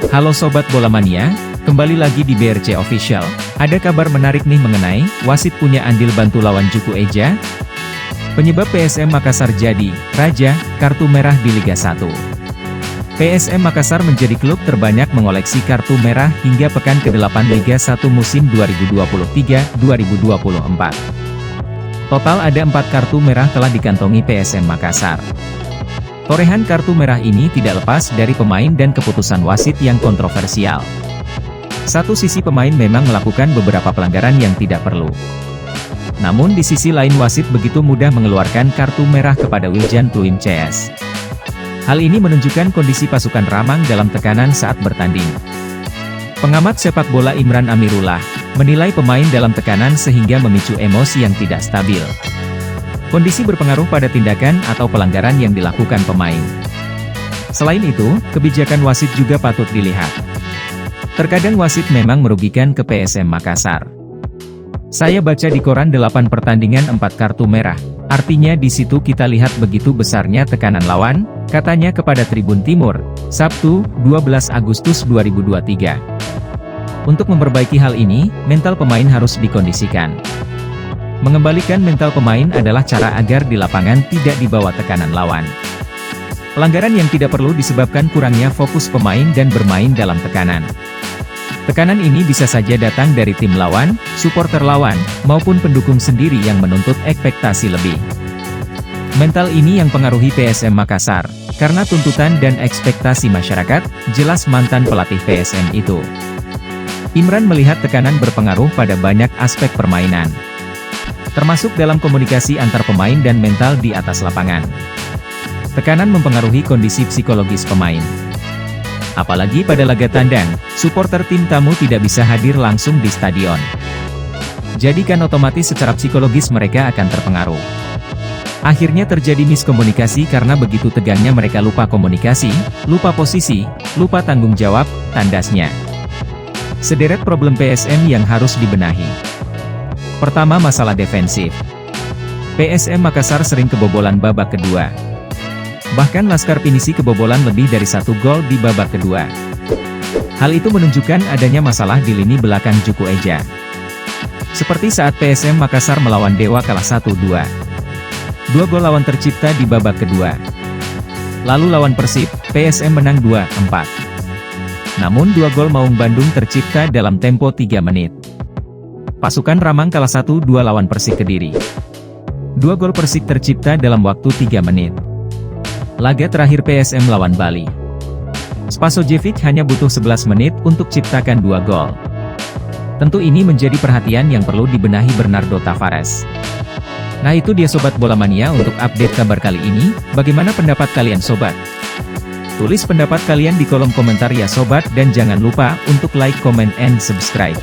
Halo Sobat Bola Mania, kembali lagi di BRC Official. Ada kabar menarik nih mengenai wasit punya andil bantu lawan Juku Eja. Penyebab PSM Makassar jadi raja kartu merah di Liga 1. PSM Makassar menjadi klub terbanyak mengoleksi kartu merah hingga pekan ke-8 Liga 1 musim 2023-2024. Total ada 4 kartu merah telah dikantongi PSM Makassar. Torehan kartu merah ini tidak lepas dari pemain dan keputusan wasit yang kontroversial. Satu sisi pemain memang melakukan beberapa pelanggaran yang tidak perlu. Namun di sisi lain wasit begitu mudah mengeluarkan kartu merah kepada Wiljan Pluim CS. Hal ini menunjukkan kondisi pasukan Ramang dalam tekanan saat bertanding. Pengamat sepak bola Imran Amirullah menilai pemain dalam tekanan sehingga memicu emosi yang tidak stabil. Kondisi berpengaruh pada tindakan atau pelanggaran yang dilakukan pemain. Selain itu, kebijakan wasit juga patut dilihat. Terkadang wasit memang merugikan ke PSM Makassar. Saya baca di koran 8 pertandingan 4 kartu merah, artinya di situ kita lihat begitu besarnya tekanan lawan, katanya kepada Tribun Timur, Sabtu, 12 Agustus 2023. Untuk memperbaiki hal ini, mental pemain harus dikondisikan. Mengembalikan mental pemain adalah cara agar di lapangan tidak dibawa tekanan lawan. Pelanggaran yang tidak perlu disebabkan kurangnya fokus pemain dan bermain dalam tekanan. Tekanan ini bisa saja datang dari tim lawan, supporter lawan, maupun pendukung sendiri yang menuntut ekspektasi lebih. Mental ini yang pengaruhi PSM Makassar, karena tuntutan dan ekspektasi masyarakat, jelas mantan pelatih PSM itu. Imran melihat tekanan berpengaruh pada banyak aspek permainan, termasuk dalam komunikasi antar pemain dan mental di atas lapangan. Tekanan mempengaruhi kondisi psikologis pemain. Apalagi pada laga tandang, supporter tim tamu tidak bisa hadir langsung di stadion. Jadi kan otomatis secara psikologis mereka akan terpengaruh. Akhirnya terjadi miskomunikasi karena begitu tegangnya mereka lupa komunikasi, lupa posisi, lupa tanggung jawab, tandasnya. Sederet problem PSM yang harus dibenahi. Pertama, masalah defensif. PSM Makassar sering kebobolan babak kedua. Bahkan Laskar Pinisi kebobolan lebih dari 1 gol di babak kedua. Hal itu menunjukkan adanya masalah di lini belakang Juku Eja. Seperti saat PSM Makassar melawan Dewa kalah 1-2. 2 gol lawan tercipta di babak kedua. Lalu lawan Persib, PSM menang 2-4. Namun 2 gol Maung Bandung tercipta dalam tempo 3 menit. Pasukan Ramang kalah 1-2 lawan Persik Kediri. 2 gol Persik tercipta dalam waktu 3 menit. Laga terakhir PSM lawan Bali, Spasojevic hanya butuh 11 menit untuk ciptakan 2 gol. Tentu ini menjadi perhatian yang perlu dibenahi Bernardo Tavares. Nah itu dia Sobat Bola Mania untuk update kabar kali ini. Bagaimana pendapat kalian Sobat? Tulis pendapat kalian di kolom komentar ya Sobat, dan jangan lupa untuk like, comment, and subscribe.